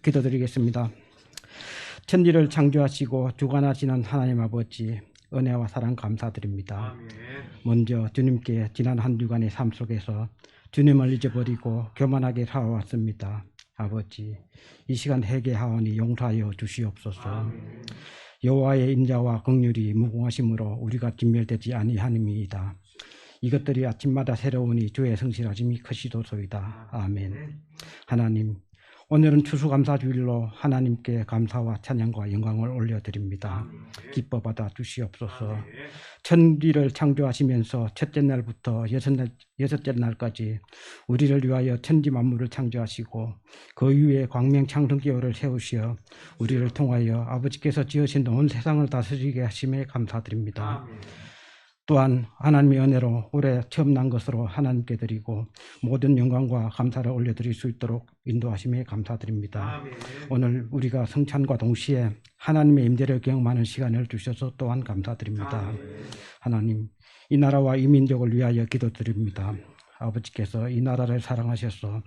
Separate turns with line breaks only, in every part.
기도드리겠습니다. 천지를 창조하시고 주관하시는 하나님 아버지, 은혜와 사랑 감사드립니다.
아멘.
먼저 주님께 지난 한 주간의 삶 속에서 주님을 잊어버리고 교만하게 살아왔습니다. 아버지, 이 시간 회개하오니 용서하여 주시옵소서.
아멘.
여호와의 인자와 긍휼이 무궁하심으로 우리가 진멸되지 아니하님이이다. 이것들이 아침마다 새로우니 주의 성실하심이 크시도소이다. 아멘. 하나님, 오늘은 추수감사주일로 하나님께 감사와 찬양과 영광을 올려드립니다. 기뻐 받아 주시옵소서. 천지를 창조하시면서 첫째 날부터 여섯째 날까지 우리를 위하여 천지 만물을 창조하시고 그 위에 광명창성기호를 세우시어 우리를 통하여 아버지께서 지으신 온 세상을 다스리게 하심에 감사드립니다. 또한 하나님의 은혜로 올해 처음 난 것으로 하나님께 드리고 모든 영광과 감사를 올려드릴 수 있도록 인도하심에 감사드립니다.
아멘.
오늘 우리가 성찬과 동시에 하나님의 임재를 경험하는 시간을 주셔서 또한 감사드립니다.
아멘.
하나님, 이 나라와 이 민족을 위하여 기도드립니다. 아버지께서 이 나라를 사랑하셔서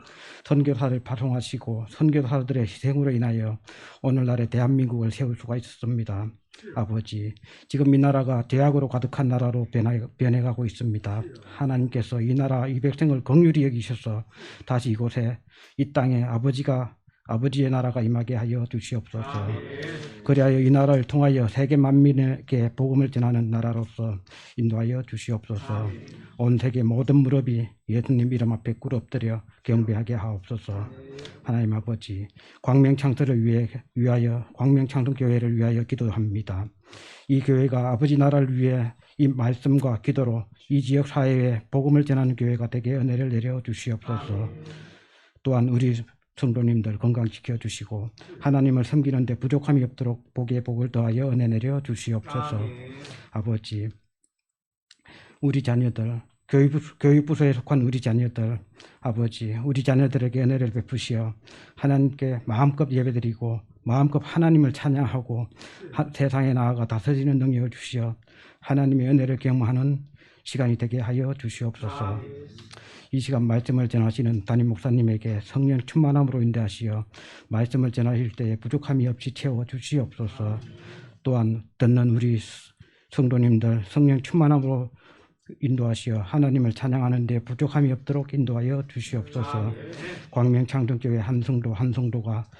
선교사를 파송하시고 선교사들의 희생으로 인하여 오늘날의 대한민국을 세울 수가 있었습니다. 아버지, 지금 이 나라가 죄악으로 가득한 나라로 변해가고 있습니다. 하나님께서 이 나라 이 백성을 긍휼히 여기셔서 다시 이곳에 이 땅에 아버지의 나라가 임하게 하여 주시옵소서. 그리하여 이 나라를 통하여 세계 만민에게 복음을 전하는 나라로서 인도하여 주시옵소서. 온 세계 모든 무릎이 예수님 이름 앞에 꿇어 엎드려 경배하게 하옵소서. 하나님 아버지, 광명창설을 위하여 광명창성교회를 위하여 기도합니다. 이 교회가 아버지 나라를 위해 이 말씀과 기도로 이 지역 사회에 복음을 전하는 교회가 되게 은혜를 내려 주시옵소서. 또한 우리 성도님들 건강시켜 주시고 하나님을 섬기는 데 부족함이 없도록 복에 복을 더하여 은혜 내려 주시옵소서. 아버지, 우리 자녀들, 교육부서에 속한 우리 자녀들, 아버지, 우리 자녀들에게 은혜를 베푸시어 하나님께 마음껏 예배드리고 마음껏 하나님을 찬양하고 세상에 나아가 다스리는 능력을 주시어 하나님의 은혜를 경험하는 시간이 되게 하여 주시옵소서. 이 시간 말씀을 전하시는 담임 목사님에게 성령 충만함으로 인도하시어 말씀을 전하실 때에 부족함이 없이 채워 주시옵소서. 또한 듣는 우리 성도님들 성령 충만함으로 인도하시어 하나님을 찬양하는 데 부족함이 없도록 인도하여 주시옵소서. 광명창동교회 한 성도가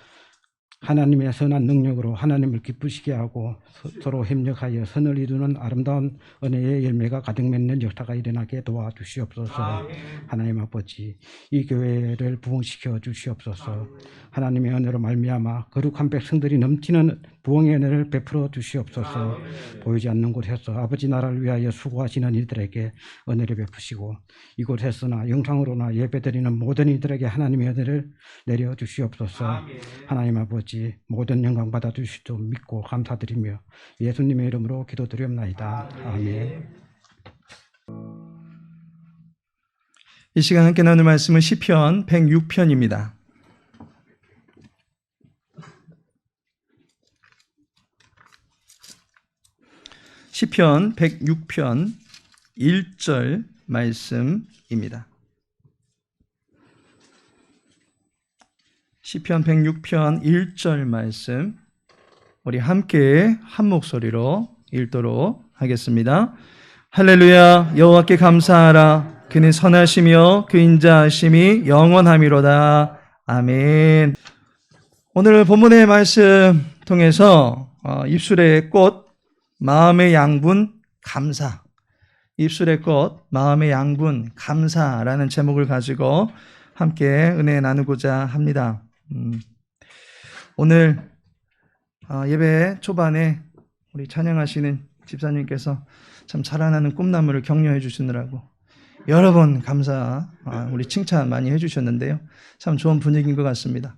하나님의 선한 능력으로 하나님을 기쁘시게 하고 서로 협력하여 선을 이루는 아름다운 은혜의 열매가 가득 맺는 역사가 일어나게 도와주시옵소서. 하나님 아버지, 이 교회를 부흥시켜 주시옵소서. 하나님의 은혜로 말미암아 거룩한 백성들이 넘치는 부흥의 은혜를 베풀어 주시옵소서. 보이지 않는 곳에서 아버지 나라를 위하여 수고하시는 이들에게 은혜를 베푸시고 이곳에서나 영상으로나 예배드리는 모든 이들에게 하나님의 은혜를 내려 주시옵소서. 하나님 아버지, 모든 영광 받아 주시도 믿고 감사드리며 예수님의 이름으로 기도드리옵나이다. 아멘.
이 시간 함께 나눌 말씀은 시편 106편입니다. 시편 106편 1절 말씀입니다. 시편 106편 1절 말씀 우리 함께 한 목소리로 읽도록 하겠습니다. 할렐루야. 여호와께 감사하라. 그는 선하시며 그 인자하심이 영원하미로다. 아멘. 오늘 본문의 말씀 통해서 입술의 꽃 마음의 양분 감사, 입술의 꽃 마음의 양분 감사라는 제목을 가지고 함께 은혜 나누고자 합니다. 오늘 예배 초반에 우리 찬양하시는 집사님께서 참 자라나는 꿈나무를 격려해 주시느라고 여러 번 우리 칭찬 많이 해주셨는데요. 참 좋은 분위기인 것 같습니다.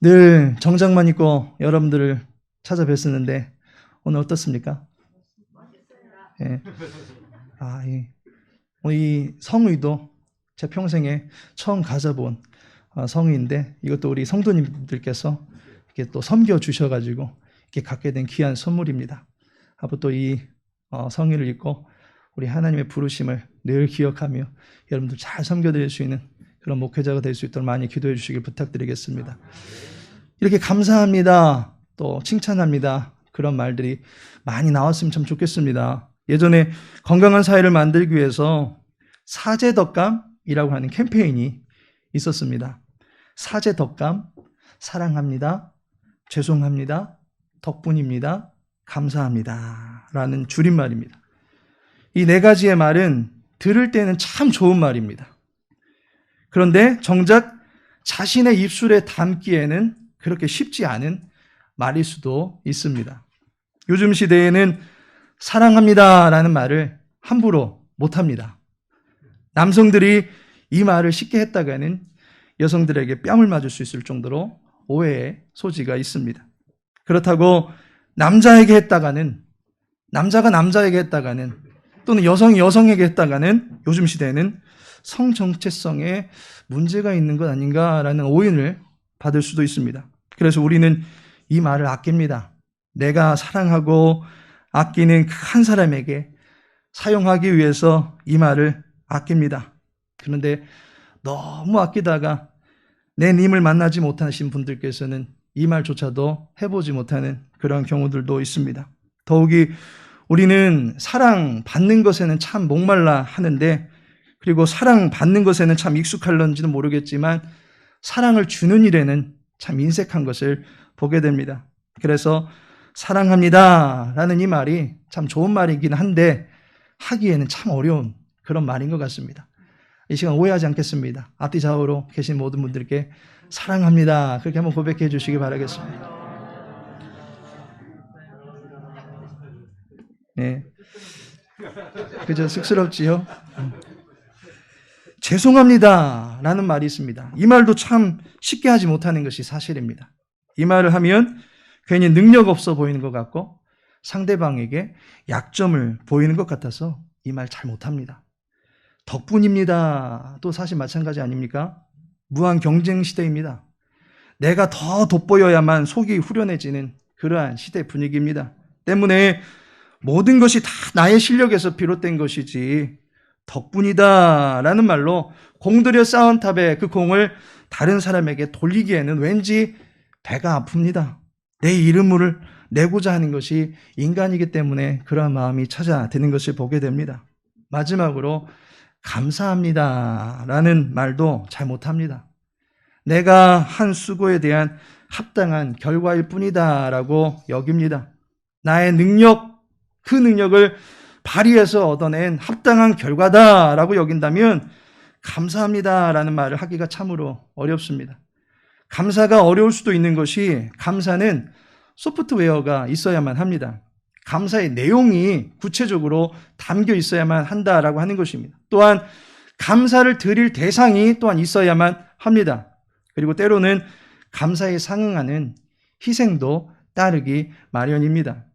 늘 정장만 입고 여러분들을 찾아뵀었는데 오늘 어떻습니까? 예. 이 성의도 제 평생에 처음 가져본 성의인데 이것도 우리 성도님들께서 이렇게 또 섬겨주셔가지고 이렇게 갖게 된 귀한 선물입니다. 앞으로 또 이 성의를 입고 우리 하나님의 부르심을 늘 기억하며 여러분들 잘 섬겨드릴 수 있는 그런 목회자가 될 수 있도록 많이 기도해 주시길 부탁드리겠습니다. 이렇게 감사합니다, 또 칭찬합니다, 그런 말들이 많이 나왔으면 참 좋겠습니다. 예전에 건강한 사회를 만들기 위해서 사제덕감이라고 하는 캠페인이 있었습니다. 사제덕감, 사랑합니다, 죄송합니다, 덕분입니다, 감사합니다 라는 줄임말입니다. 이 네 가지의 말은 들을 때는 참 좋은 말입니다. 그런데 정작 자신의 입술에 담기에는 그렇게 쉽지 않은 말일 수도 있습니다. 요즘 시대에는 사랑합니다 라는 말을 함부로 못합니다. 남성들이 이 말을 쉽게 했다가는 여성들에게 뺨을 맞을 수 있을 정도로 오해의 소지가 있습니다. 그렇다고 남자에게 했다가는, 남자가 남자에게 했다가는, 또는 여성이 여성에게 했다가는 요즘 시대에는 성 정체성에 문제가 있는 것 아닌가라는 오인을 받을 수도 있습니다. 그래서 우리는 이 말을 아낍니다. 내가 사랑하고 아끼는 그 한 사람에게 사용하기 위해서 이 말을 아낍니다. 그런데 너무 아끼다가 내 님을 만나지 못하신 분들께서는 이 말조차도 해보지 못하는 그런 경우들도 있습니다. 더욱이 우리는 사랑받는 것에는 참 목말라 하는데, 그리고 사랑받는 것에는 참 익숙할런지는 모르겠지만 사랑을 주는 일에는 참 인색한 것을 보게 됩니다. 그래서 사랑합니다 라는 이 말이 참 좋은 말이긴 한데 하기에는 참 어려운 그런 말인 것 같습니다. 이 시간 오해하지 않겠습니다. 앞뒤 좌우로 계신 모든 분들께 사랑합니다 그렇게 한번 고백해 주시기 바라겠습니다. 네, 그저 쑥스럽지요. 죄송합니다 라는 말이 있습니다. 이 말도 참 쉽게 하지 못하는 것이 사실입니다. 이 말을 하면 괜히 능력 없어 보이는 것 같고 상대방에게 약점을 보이는 것 같아서 이 말 잘 못합니다. 덕분입니다 또 사실 마찬가지 아닙니까? 무한 경쟁 시대입니다. 내가 더 돋보여야만 속이 후련해지는 그러한 시대 분위기입니다. 때문에 모든 것이 다 나의 실력에서 비롯된 것이지 덕분이다 라는 말로 공들여 쌓은 탑에 그 공을 다른 사람에게 돌리기에는 왠지 배가 아픕니다. 내 이름을 내고자 하는 것이 인간이기 때문에 그러한 마음이 찾아드는 것을 보게 됩니다. 마지막으로 감사합니다 라는 말도 잘 못합니다. 내가 한 수고에 대한 합당한 결과일 뿐이다 라고 여깁니다. 나의 능력, 그 능력을 발휘해서 얻어낸 합당한 결과다라고 여긴다면 감사합니다라는 말을 하기가 참으로 어렵습니다. 감사가 어려울 수도 있는 것이 감사는 소프트웨어가 있어야만 합니다. 감사의 내용이 구체적으로 담겨 있어야만 한다라고 하는 것입니다. 또한 감사를 드릴 대상이 또한 있어야만 합니다. 그리고 때로는 감사에 상응하는 희생도 따르기 마련입니다.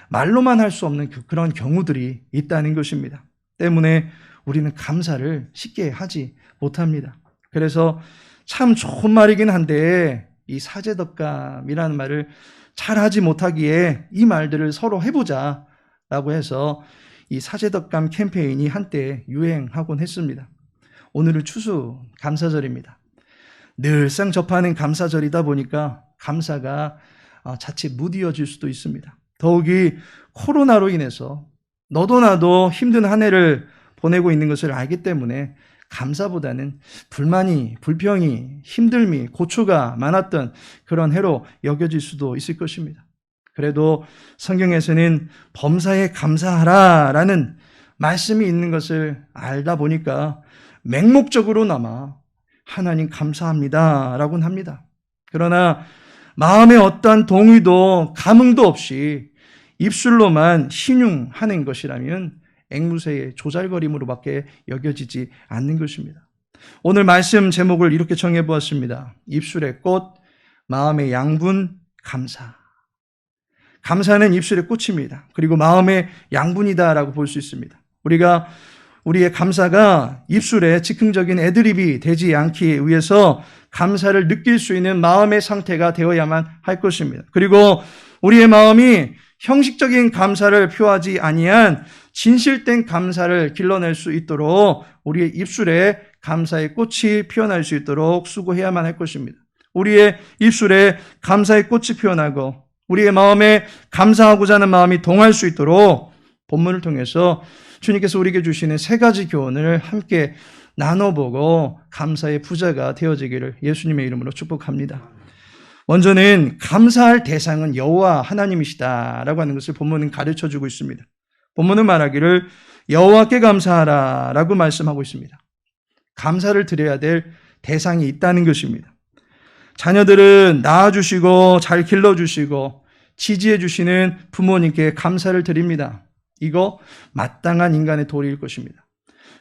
말로만 할 수 없는 그런 경우들이 있다는 것입니다. 때문에 우리는 감사를 쉽게 하지 못합니다. 그래서 참 좋은 말이긴 한데 이 사제덕감이라는 말을 잘 하지 못하기에 이 말들을 서로 해보자라고 해서 이 사제덕감 캠페인이 한때 유행하곤 했습니다. 오늘은 추수 감사절입니다. 늘상 접하는 감사절이다 보니까 감사가 자칫 무디어질 수도 있습니다. 더욱이 코로나로 인해서 너도 나도 힘든 한 해를 보내고 있는 것을 알기 때문에 감사보다는 불만이, 불평이, 힘듦이, 고초가 많았던 그런 해로 여겨질 수도 있을 것입니다. 그래도 성경에서는 범사에 감사하라라는 말씀이 있는 것을 알다 보니까 맹목적으로나마 하나님 감사합니다라고는 합니다. 그러나 마음에 어떠한 동의도 감흥도 없이 입술로만 신용하는 것이라면 앵무새의 조잘거림으로밖에 여겨지지 않는 것입니다. 오늘 말씀 제목을 이렇게 정해보았습니다. 입술의 꽃, 마음의 양분, 감사. 감사는 입술의 꽃입니다. 그리고 마음의 양분이다라고 볼 수 있습니다. 우리의 감사가 입술에 즉흥적인 애드립이 되지 않기 위해서 감사를 느낄 수 있는 마음의 상태가 되어야만 할 것입니다. 그리고 우리의 마음이 형식적인 감사를 표하지 아니한 진실된 감사를 길러낼 수 있도록 우리의 입술에 감사의 꽃이 피어날 수 있도록 수고해야만 할 것입니다. 우리의 입술에 감사의 꽃이 피어나고 우리의 마음에 감사하고자 하는 마음이 동할 수 있도록 본문을 통해서 주님께서 우리에게 주시는 세 가지 교훈을 함께 나눠보고 감사의 부자가 되어지기를 예수님의 이름으로 축복합니다. 먼저는 감사할 대상은 여호와 하나님이시다라고 하는 것을 본문은 가르쳐주고 있습니다. 본문은 말하기를 여호와께 감사하라라고 말씀하고 있습니다. 감사를 드려야 될 대상이 있다는 것입니다. 자녀들은 낳아주시고 잘 길러주시고 지지해주시는 부모님께 감사를 드립니다. 이거 마땅한 인간의 도리일 것입니다.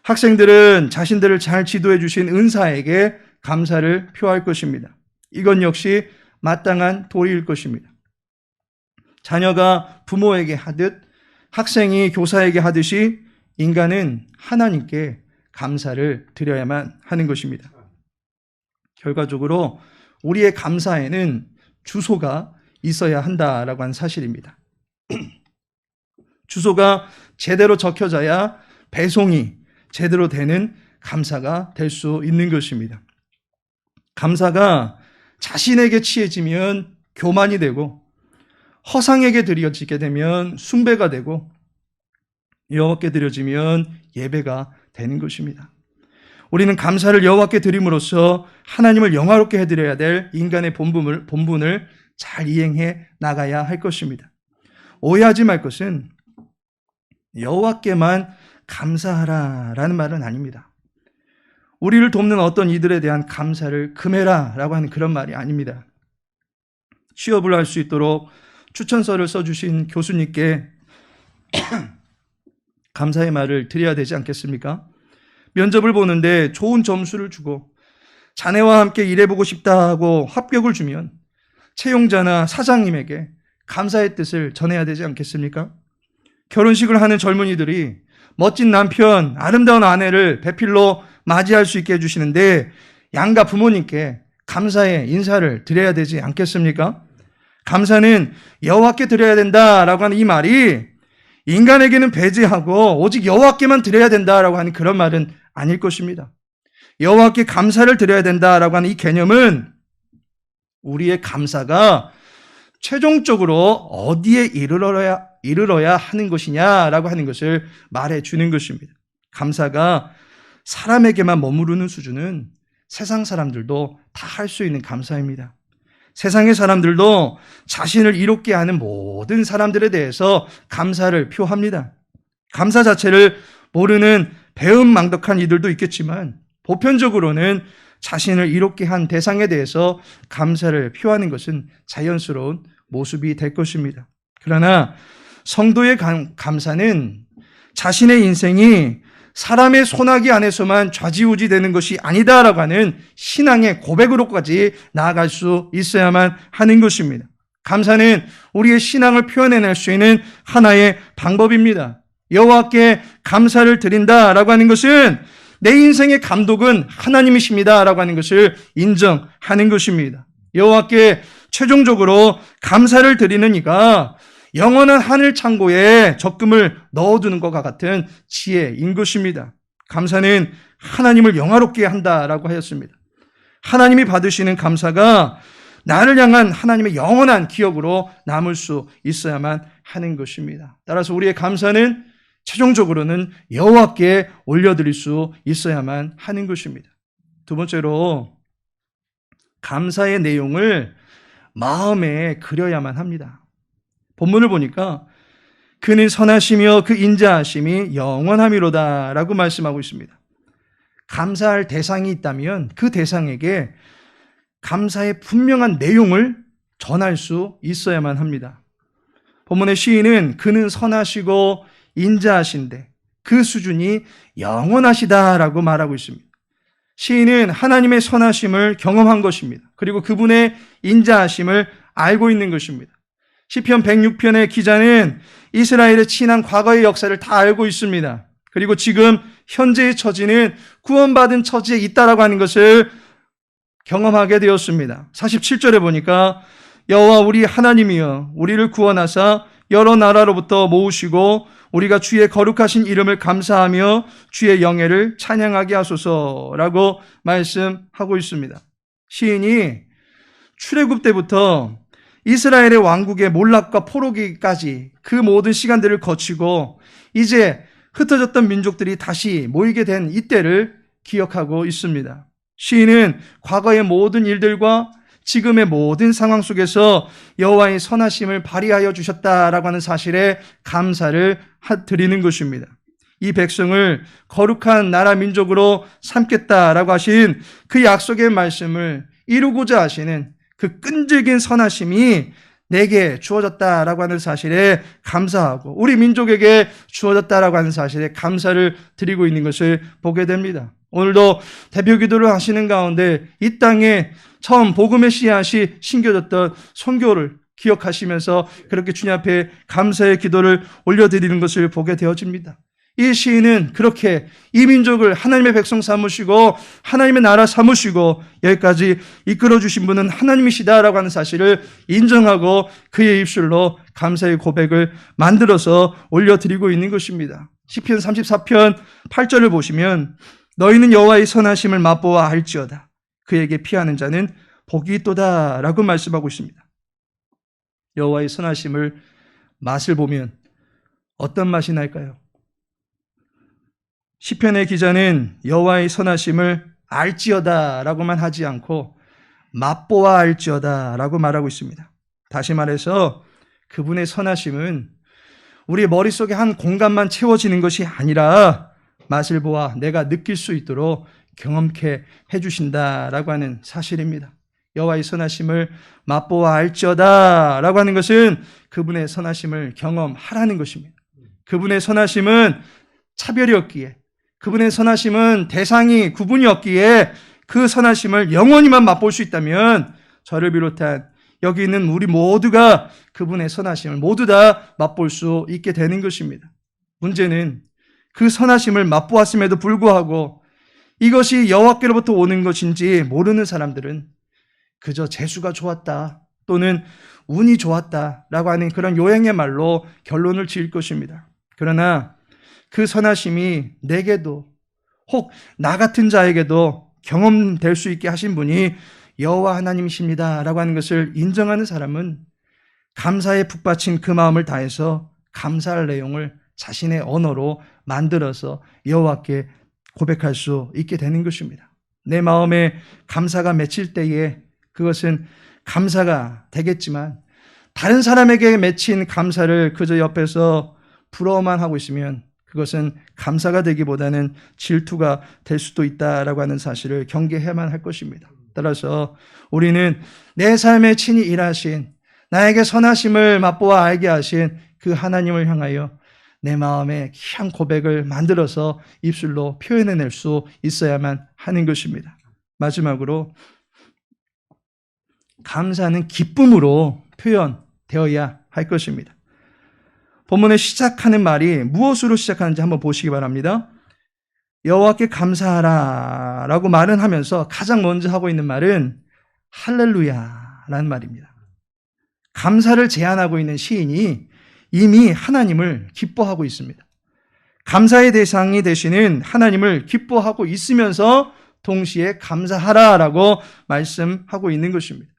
학생들은 자신들을 잘 지도해주신 은사에게 감사를 표할 것입니다. 이건 역시 마땅한 도리일 것입니다. 자녀가 부모에게 하듯 학생이 교사에게 하듯이 인간은 하나님께 감사를 드려야만 하는 것입니다. 결과적으로 우리의 감사에는 주소가 있어야 한다라고 하는 사실입니다. 주소가 제대로 적혀져야 배송이 제대로 되는 감사가 될 수 있는 것입니다. 감사가 자신에게 취해지면 교만이 되고 허상에게 드려지게 되면 숭배가 되고 여호와께 드려지면 예배가 되는 것입니다. 우리는 감사를 여호와께 드림으로써 하나님을 영화롭게 해드려야 될 인간의 본분을 잘 이행해 나가야 할 것입니다. 오해하지 말 것은 여호와께만 감사하라라는 말은 아닙니다. 우리를 돕는 어떤 이들에 대한 감사를 금해라라고 하는 그런 말이 아닙니다. 취업을 할 수 있도록 추천서를 써주신 교수님께 감사의 말을 드려야 되지 않겠습니까? 면접을 보는데 좋은 점수를 주고 자네와 함께 일해보고 싶다 하고 합격을 주면 채용자나 사장님에게 감사의 뜻을 전해야 되지 않겠습니까? 결혼식을 하는 젊은이들이 멋진 남편, 아름다운 아내를 배필로 맞이할 수 있게 해주시는데 양가 부모님께 감사의 인사를 드려야 되지 않겠습니까? 감사는 여호와께 드려야 된다라고 하는 이 말이 인간에게는 배제하고 오직 여호와께만 드려야 된다라고 하는 그런 말은 아닐 것입니다. 여호와께 감사를 드려야 된다라고 하는 이 개념은 우리의 감사가 최종적으로 어디에 이르러야 하는 것이냐라고 하는 것을 말해주는 것입니다. 감사가 사람에게만 머무르는 수준은 세상 사람들도 다 할 수 있는 감사입니다. 세상의 사람들도 자신을 이롭게 하는 모든 사람들에 대해서 감사를 표합니다. 감사 자체를 모르는 배은망덕한 이들도 있겠지만 보편적으로는 자신을 이롭게 한 대상에 대해서 감사를 표하는 것은 자연스러운 모습이 될 것입니다. 그러나 성도의 감사는 자신의 인생이 사람의 손아귀 안에서만 좌지우지되는 것이 아니다라고 하는 신앙의 고백으로까지 나아갈 수 있어야만 하는 것입니다. 감사는 우리의 신앙을 표현해낼 수 있는 하나의 방법입니다. 여호와께 감사를 드린다라고 하는 것은 내 인생의 감독은 하나님이십니다라고 하는 것을 인정하는 것입니다. 여호와께 최종적으로 감사를 드리는 이가 영원한 하늘 창고에 적금을 넣어두는 것과 같은 지혜인 것입니다. 감사는 하나님을 영화롭게 한다라고 하였습니다. 하나님이 받으시는 감사가 나를 향한 하나님의 영원한 기억으로 남을 수 있어야만 하는 것입니다. 따라서 우리의 감사는 최종적으로는 여호와께 올려드릴 수 있어야만 하는 것입니다. 두 번째로 감사의 내용을 마음에 그려야만 합니다. 본문을 보니까 그는 선하시며 그 인자하심이 영원함이로다 라고 말씀하고 있습니다. 감사할 대상이 있다면 그 대상에게 감사의 분명한 내용을 전할 수 있어야만 합니다. 본문의 시인은 그는 선하시고 인자하신데 그 수준이 영원하시다라고 말하고 있습니다. 시인은 하나님의 선하심을 경험한 것입니다. 그리고 그분의 인자하심을 알고 있는 것입니다. 시편 106편의 기자는 이스라엘의 지난 과거의 역사를 다 알고 있습니다. 그리고 지금 현재의 처지는 구원받은 처지에 있다라고 하는 것을 경험하게 되었습니다. 47절에 보니까 여호와 우리 하나님이여 우리를 구원하사 여러 나라로부터 모으시고 우리가 주의 거룩하신 이름을 감사하며 주의 영예를 찬양하게 하소서라고 말씀하고 있습니다. 시인이 출애굽 때부터 이스라엘의 왕국의 몰락과 포로기까지 그 모든 시간들을 거치고 이제 흩어졌던 민족들이 다시 모이게 된 이때를 기억하고 있습니다. 시인은 과거의 모든 일들과 지금의 모든 상황 속에서 여호와의 선하심을 발휘하여 주셨다라고 하는 사실에 감사를 드리는 것입니다. 이 백성을 거룩한 나라 민족으로 삼겠다라고 하신 그 약속의 말씀을 이루고자 하시는 그 끈질긴 선하심이 내게 주어졌다라고 하는 사실에 감사하고 우리 민족에게 주어졌다라고 하는 사실에 감사를 드리고 있는 것을 보게 됩니다. 오늘도 대표 기도를 하시는 가운데 이 땅에 처음 복음의 씨앗이 심겨졌던 선교를 기억하시면서 그렇게 주님 앞에 감사의 기도를 올려드리는 것을 보게 되어집니다. 이 시인은 그렇게 이 민족을 하나님의 백성 삼으시고 하나님의 나라 삼으시고 여기까지 이끌어 주신 분은 하나님이시다라고 하는 사실을 인정하고 그의 입술로 감사의 고백을 만들어서 올려드리고 있는 것입니다. 시편 34편 8절을 보시면 너희는 여호와의 선하심을 맛보아 알지어다. 그에게 피하는 자는 복이 있도다 라고 말씀하고 있습니다. 여호와의 선하심을 맛을 보면 어떤 맛이 날까요? 시편의 기자는 여호와의 선하심을 알지어다 라고만 하지 않고 맛보아 알지어다 라고 말하고 있습니다. 다시 말해서 그분의 선하심은 우리 머릿속에 한 공간만 채워지는 것이 아니라 맛을 보아 내가 느낄 수 있도록 경험케 해주신다라고 하는 사실입니다. 여호와의 선하심을 맛보아 알지어다 라고 하는 것은 그분의 선하심을 경험하라는 것입니다. 그분의 선하심은 차별이 없기에 그분의 선하심은 대상이 구분이 없기에 그 선하심을 영원히만 맛볼 수 있다면 저를 비롯한 여기 있는 우리 모두가 그분의 선하심을 모두 다 맛볼 수 있게 되는 것입니다. 문제는 그 선하심을 맛보았음에도 불구하고 이것이 여호와께로부터 오는 것인지 모르는 사람들은 그저 재수가 좋았다 또는 운이 좋았다라고 하는 그런 요행의 말로 결론을 지을 것입니다. 그러나 그 선하심이 내게도 혹 나 같은 자에게도 경험될 수 있게 하신 분이 여호와 하나님이십니다라고 하는 것을 인정하는 사람은 감사에 북받친 그 마음을 다해서 감사할 내용을 자신의 언어로 만들어서 여호와께 고백할 수 있게 되는 것입니다. 내 마음에 감사가 맺힐 때에 그것은 감사가 되겠지만 다른 사람에게 맺힌 감사를 그저 옆에서 부러워만 하고 있으면 그것은 감사가 되기보다는 질투가 될 수도 있다라고 하는 사실을 경계해야만 할 것입니다. 따라서 우리는 내 삶에 친히 일하신 나에게 선하심을 맛보아 알게 하신 그 하나님을 향하여 내 마음에 귀한 고백을 만들어서 입술로 표현해낼 수 있어야만 하는 것입니다. 마지막으로 감사는 기쁨으로 표현되어야 할 것입니다. 본문에 시작하는 말이 무엇으로 시작하는지 한번 보시기 바랍니다. 여호와께 감사하라 라고 말은 하면서 가장 먼저 하고 있는 말은 할렐루야라는 말입니다. 감사를 제안하고 있는 시인이 이미 하나님을 기뻐하고 있습니다. 감사의 대상이 되시는 하나님을 기뻐하고 있으면서 동시에 감사하라라고 말씀하고 있는 것입니다.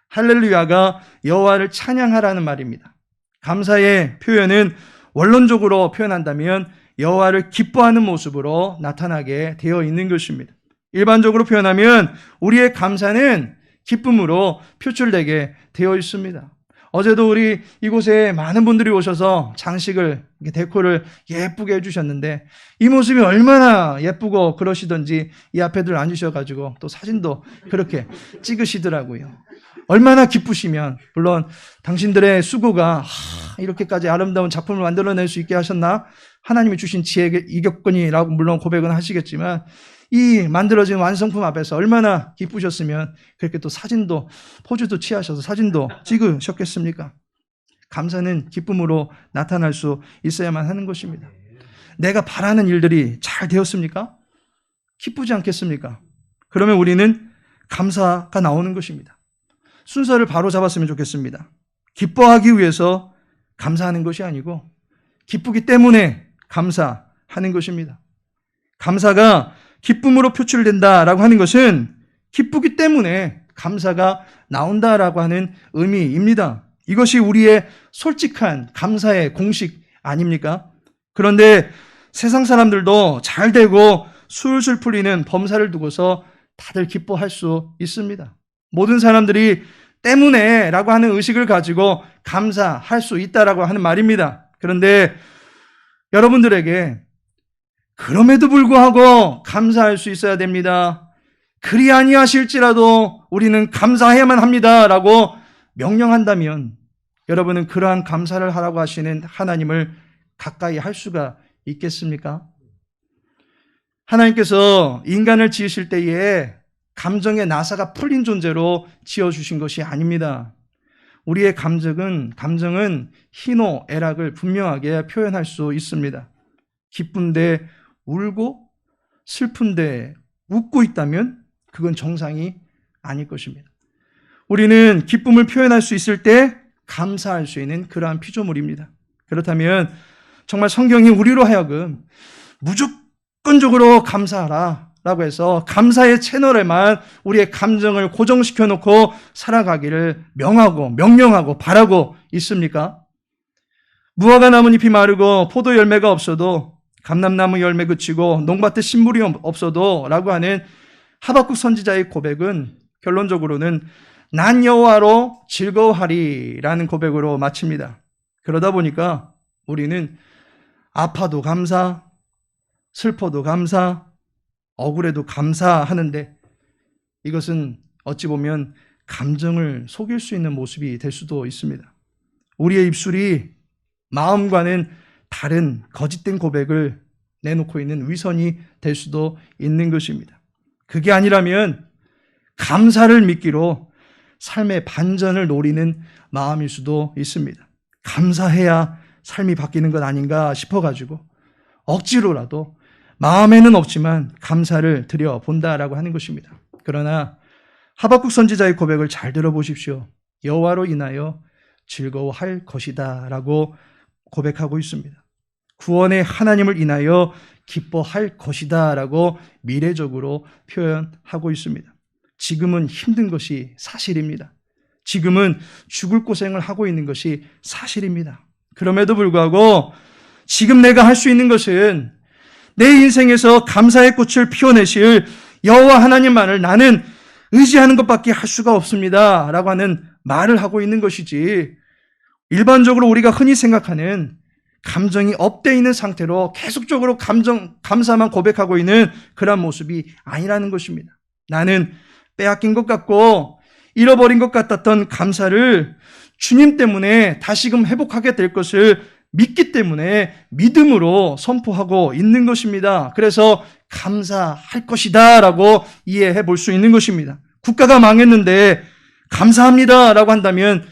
할렐루야가 여호와를 찬양하라는 말입니다. 감사의 표현은 원론적으로 표현한다면 여호와를 기뻐하는 모습으로 나타나게 되어 있는 것입니다. 일반적으로 표현하면 우리의 감사는 기쁨으로 표출되게 되어 있습니다. 어제도 우리 이곳에 많은 분들이 오셔서 장식을, 데코를 예쁘게 해주셨는데 이 모습이 얼마나 예쁘고 그러시던지 이 앞에들 앉으셔가지고 또 사진도 그렇게 찍으시더라고요. 얼마나 기쁘시면 물론 당신들의 수고가 이렇게까지 아름다운 작품을 만들어낼 수 있게 하셨나? 하나님이 주신 지혜의 이격권이라고 물론 고백은 하시겠지만 이 만들어진 완성품 앞에서 얼마나 기쁘셨으면 그렇게 또 사진도 포즈도 취하셔서 사진도 찍으셨겠습니까? 감사는 기쁨으로 나타날 수 있어야만 하는 것입니다. 내가 바라는 일들이 잘 되었습니까? 기쁘지 않겠습니까? 그러면 우리는 감사가 나오는 것입니다. 순서를 바로 잡았으면 좋겠습니다. 기뻐하기 위해서 감사하는 것이 아니고 기쁘기 때문에 감사하는 것입니다. 감사가 기쁨으로 표출된다라고 하는 것은 기쁘기 때문에 감사가 나온다라고 하는 의미입니다. 이것이 우리의 솔직한 감사의 공식 아닙니까? 그런데 세상 사람들도 잘 되고 술술 풀리는 범사를 두고서 다들 기뻐할 수 있습니다. 모든 사람들이 때문에 라고 하는 의식을 가지고 감사할 수 있다라고 하는 말입니다. 그런데 여러분들에게 그럼에도 불구하고 감사할 수 있어야 됩니다. 그리 아니하실지라도 우리는 감사해야만 합니다라고 명령한다면 여러분은 그러한 감사를 하라고 하시는 하나님을 가까이 할 수가 있겠습니까? 하나님께서 인간을 지으실 때에 감정의 나사가 풀린 존재로 지어주신 것이 아닙니다. 우리의 감정은 희노애락을 분명하게 표현할 수 있습니다. 기쁜데 울고 슬픈데 웃고 있다면 그건 정상이 아닐 것입니다. 우리는 기쁨을 표현할 수 있을 때 감사할 수 있는 그러한 피조물입니다. 그렇다면 정말 성경이 우리로 하여금 무조건적으로 감사하라 라고 해서 감사의 채널에만 우리의 감정을 고정시켜 놓고 살아가기를 명령하고 바라고 있습니까? 무화과 나뭇잎이 마르고 포도 열매가 없어도 감람나무 열매 그치고 농밭에 신물이 없어도 라고 하는 하박국 선지자의 고백은 결론적으로는 난 여호와로 즐거워하리라는 고백으로 마칩니다. 그러다 보니까 우리는 아파도 감사, 슬퍼도 감사, 억울해도 감사하는데 이것은 어찌 보면 감정을 속일 수 있는 모습이 될 수도 있습니다. 우리의 입술이 마음과는 다른 거짓된 고백을 내놓고 있는 위선이 될 수도 있는 것입니다. 그게 아니라면 감사를 미끼로 삶의 반전을 노리는 마음일 수도 있습니다. 감사해야 삶이 바뀌는 것 아닌가 싶어가지고 억지로라도 마음에는 없지만 감사를 드려본다라고 하는 것입니다. 그러나 하박국 선지자의 고백을 잘 들어보십시오. 여호와로 인하여 즐거워할 것이다 라고 고백하고 있습니다. 구원의 하나님을 인하여 기뻐할 것이다 라고 미래적으로 표현하고 있습니다. 지금은 힘든 것이 사실입니다. 지금은 죽을 고생을 하고 있는 것이 사실입니다. 그럼에도 불구하고 지금 내가 할 수 있는 것은 내 인생에서 감사의 꽃을 피워내실 여호와 하나님만을 나는 의지하는 것밖에 할 수가 없습니다 라고 하는 말을 하고 있는 것이지, 일반적으로 우리가 흔히 생각하는 감정이 업되어 있는 상태로 계속적으로 감사만 고백하고 있는 그런 모습이 아니라는 것입니다. 나는 빼앗긴 것 같고 잃어버린 것 같았던 감사를 주님 때문에 다시금 회복하게 될 것을 믿기 때문에 믿음으로 선포하고 있는 것입니다. 그래서 감사할 것이다 라고 이해해 볼 수 있는 것입니다. 국가가 망했는데 감사합니다 라고 한다면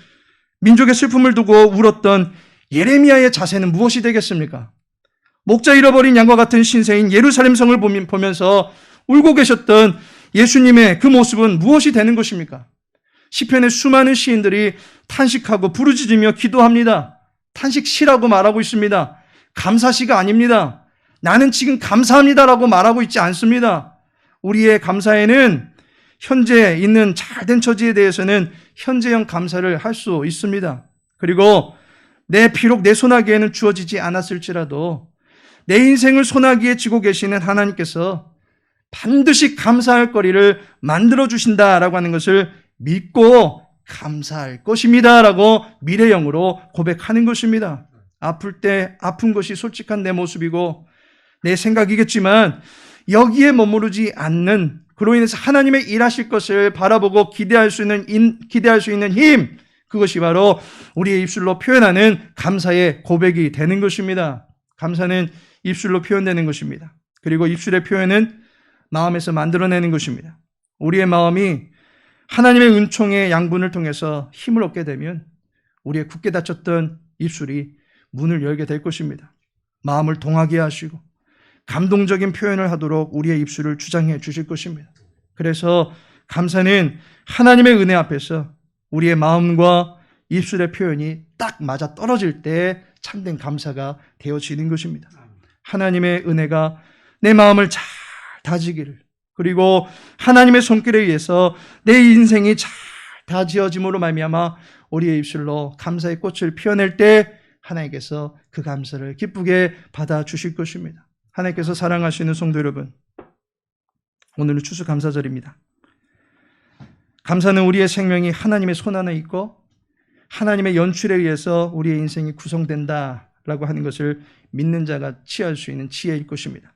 민족의 슬픔을 두고 울었던 예레미야의 자세는 무엇이 되겠습니까? 목자 잃어버린 양과 같은 신세인 예루살렘 성을 보면서 울고 계셨던 예수님의 그 모습은 무엇이 되는 것입니까? 시편의 수많은 시인들이 탄식하고 부르짖으며 기도합니다. 탄식시라고 말하고 있습니다. 감사시가 아닙니다. 나는 지금 감사합니다라고 말하고 있지 않습니다. 우리의 감사에는 현재 있는 잘된 처지에 대해서는 현재형 감사를 할 수 있습니다. 그리고 비록 내 손아귀에는 주어지지 않았을지라도 내 인생을 손아귀에 쥐고 계시는 하나님께서 반드시 감사할 거리를 만들어주신다라고 하는 것을 믿고 감사할 것입니다 라고 미래형으로 고백하는 것입니다. 아플 때 아픈 것이 솔직한 내 모습이고 내 생각이겠지만 여기에 머무르지 않는, 그로 인해서 하나님의 일하실 것을 바라보고 기대할 수 있는 힘, 그것이 바로 우리의 입술로 표현하는 감사의 고백이 되는 것입니다. 감사는 입술로 표현되는 것입니다. 그리고 입술의 표현은 마음에서 만들어내는 것입니다. 우리의 마음이 하나님의 은총의 양분을 통해서 힘을 얻게 되면 우리의 굳게 닫혔던 입술이 문을 열게 될 것입니다. 마음을 동하게 하시고 감동적인 표현을 하도록 우리의 입술을 주장해 주실 것입니다. 그래서 감사는 하나님의 은혜 앞에서 우리의 마음과 입술의 표현이 딱 맞아 떨어질 때 참된 감사가 되어지는 것입니다. 하나님의 은혜가 내 마음을 잘 다지기를, 그리고 하나님의 손길에 의해서 내 인생이 잘 다지어짐으로 말미암아 우리의 입술로 감사의 꽃을 피워낼 때 하나님께서 그 감사를 기쁘게 받아주실 것입니다. 하나님께서 사랑하시는 성도 여러분, 오늘은 추수감사절입니다. 감사는 우리의 생명이 하나님의 손 안에 있고 하나님의 연출에 의해서 우리의 인생이 구성된다라고 하는 것을 믿는 자가 취할 수 있는 지혜일 것입니다.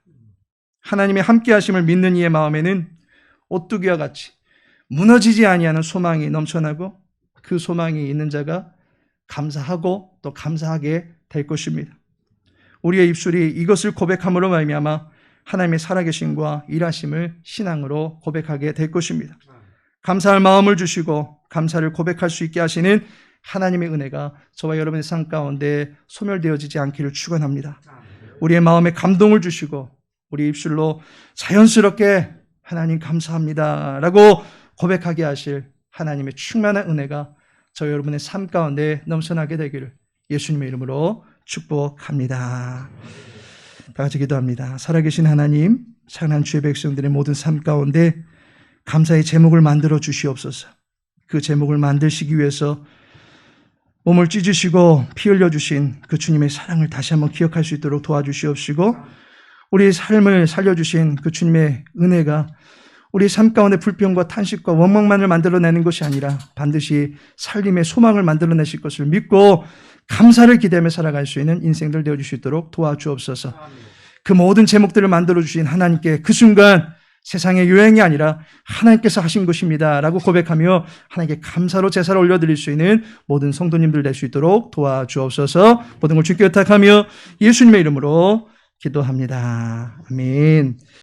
하나님의 함께하심을 믿는 이의 마음에는 오뚜기와 같이 무너지지 아니하는 소망이 넘쳐나고 그 소망이 있는 자가 감사하고 또 감사하게 될 것입니다. 우리의 입술이 이것을 고백함으로 말미암아 하나님의 살아계심과 일하심을 신앙으로 고백하게 될 것입니다. 감사할 마음을 주시고 감사를 고백할 수 있게 하시는 하나님의 은혜가 저와 여러분의 삶 가운데 소멸되어지지 않기를 축원합니다. 우리의 마음에 감동을 주시고 우리 입술로 자연스럽게 하나님 감사합니다 라고 고백하게 하실 하나님의 충만한 은혜가 저 여러분의 삶 가운데 넘쳐나게 되기를 예수님의 이름으로 축복합니다. 다 같이 기도합니다. 살아계신 하나님, 찬양 주의 백성들의 모든 삶 가운데 감사의 제목을 만들어 주시옵소서. 그 제목을 만드시기 위해서 몸을 찢으시고 피 흘려주신 그 주님의 사랑을 다시 한번 기억할 수 있도록 도와주시옵시고 우리의 삶을 살려주신 그 주님의 은혜가 우리 삶 가운데 불평과 탄식과 원망만을 만들어내는 것이 아니라 반드시 살림의 소망을 만들어내실 것을 믿고 감사를 기대하며 살아갈 수 있는 인생들 되어줄 수 있도록 도와주옵소서. 그 모든 제목들을 만들어주신 하나님께 그 순간 세상의 요행이 아니라 하나님께서 하신 것입니다 라고 고백하며 하나님께 감사로 제사를 올려드릴 수 있는 모든 성도님들 될 수 있도록 도와주옵소서. 모든 걸 주께 의탁하며 예수님의 이름으로 기도합니다. 아멘.